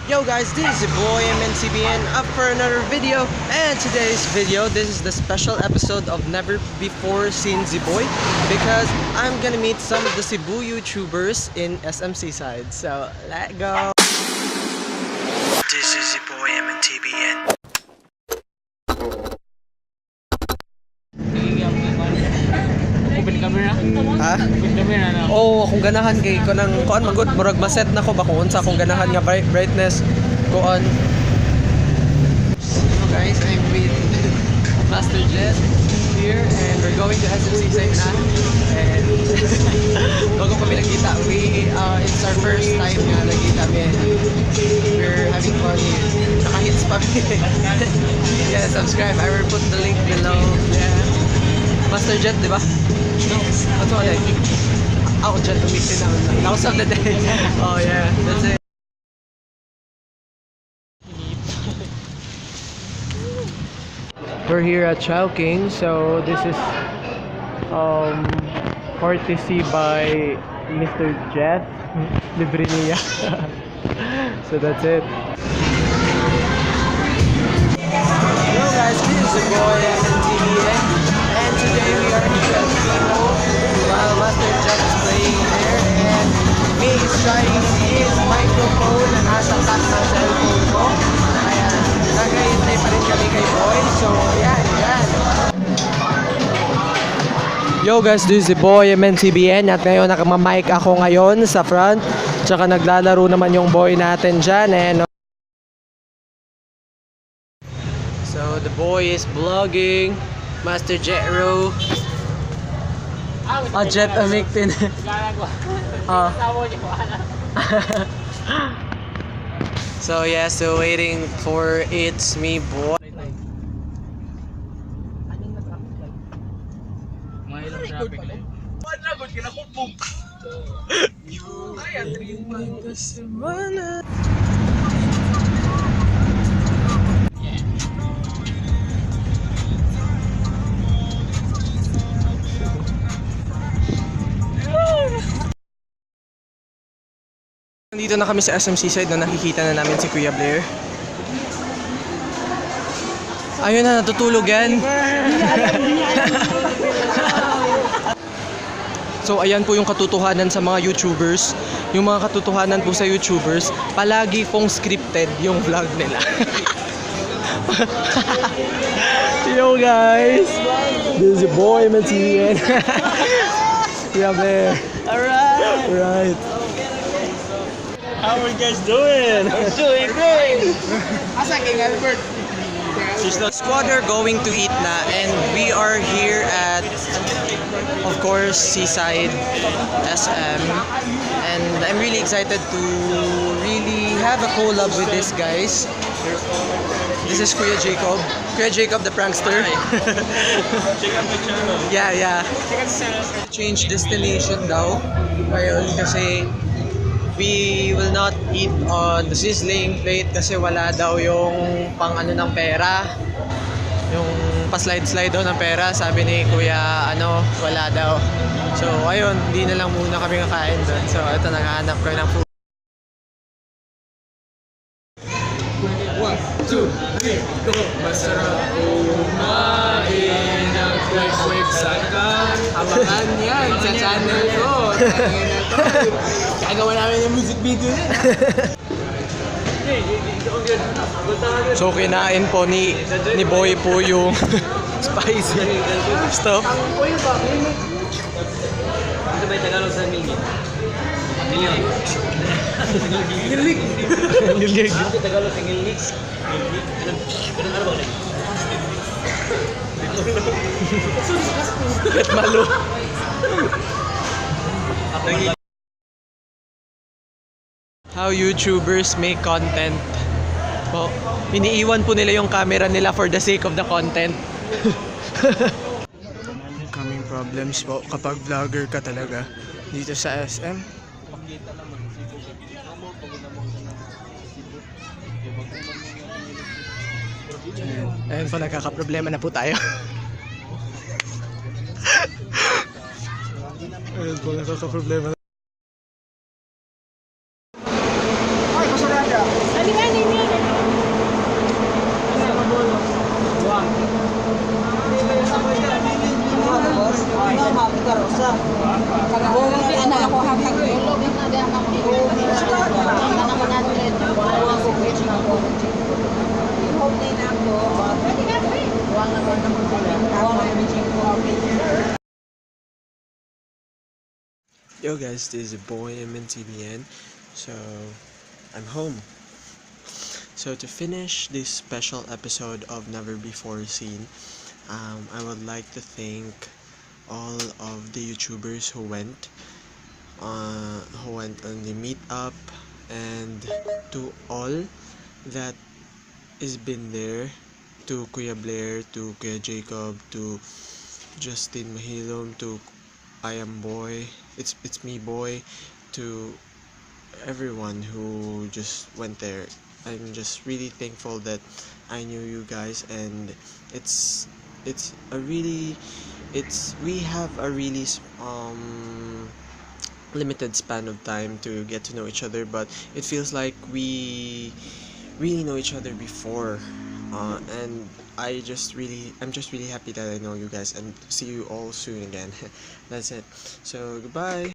Yo guys, this is Zboy MNCBN up for another video, and today's video, this is the special episode of Never Before Seen Zboy because I'm gonna meet some of the Cebu YouTubers in SMC side. So, let's go! This is Zboy MNCBN. Open camera? Ha? Open camera na. Oo, akong ganahan kay ko nang kuan magud murag maset na ko ba kung unsa akong ganahan nga brightness kuan. So guys, I'm with Master Jeth here and we're going to SMC site na. And bago kami nagkita, it's our first time nga nagkita kami. We're having fun here. Naka-hits pa kami. Yeah, subscribe. I will put the link below. Yeah. Master Jeth, di ba? No. What's all that? Ako dyan, umitin naman. Laos of the day. Oh yeah, that's it. We're here at Chowking, so this is courtesy by Mr. Jeth. Libre niya. So that's it. Hello guys, this is Zboy MNCBN. And today we are here at Zboy while Master Jeth is playing there and me is trying his microphone na nasa top ng cellphone ko. Ayan, nag-hintay pa rin kami kay Boy. So yan. Yo guys, this is Zboy MNCBN at ngayon nakamamic ako ngayon sa front. Tsaka naglalaro naman yung boy natin dyan and so the boy is vlogging. Master Jetro. Jeth OMICTIN. So yeah, so waiting for It's Me Boy. MAHILUM traffic light. Nandito na kami sa SMC side na nakikita na namin si Kuya Blair. Ayun na, natutulog yan. So ayan po yung katotohanan sa mga YouTubers. Yung mga katotohanan po sa YouTubers, palagi pong scripted yung vlog nila. Yo guys! This is your boy MNCBN. Kuya Blair. Alright. How are you guys doing? I'm doing great! Asa King Albert? Squad are going to eat na and we are here at, of course, Seaside SM, and I'm really excited to really have a collab with these guys. This is Kuya Jacob the prankster. Yeah. Change destination daw ngayon kasi we will not eat on the sizzling plate kasi wala daw yung pang ano ng pera. Yung pa-slide daw ng pera, sabi ni Kuya, wala daw. So, ayun, hindi na lang muna kami kakain doon. So, ito, naghahanap ko ng food. 1, 2, 3, go! Masarap kumain ng quick sakan. Abangan yan sa channel ko. Kagawa namin yung music video niya. So kinain po ni Boy po yung spicy stuff. Ito ba yung Tagalog sa mini? Million. Gilig. Ito Tagalog sa ngilig. Ano ba ulit? At malo. How YouTubers make content. Po, iniiwan po nila yung camera nila for the sake of the content. Coming problems po kapag vlogger ka talaga dito sa SM. Ayun po, nagkakaproblema na po tayo. Ayun po, nagkakaproblema na. Sabi nga Yo guys, this is Zboy MNTBN. So I'm home. So to finish this special episode of Never Before Seen, I would like to thank all of the YouTubers who went on the meetup, and to all that is been there, to Kuya Blair, to Kuya Jacob, to Justin Mahilum, to I am Boy, it's me Boy, to everyone who just went there. I'm just really thankful that I knew you guys, and it's a really we have a really limited span of time to get to know each other, but it feels like we really know each other before, and I'm just really happy that I know you guys, and see you all soon again. That's it. So goodbye.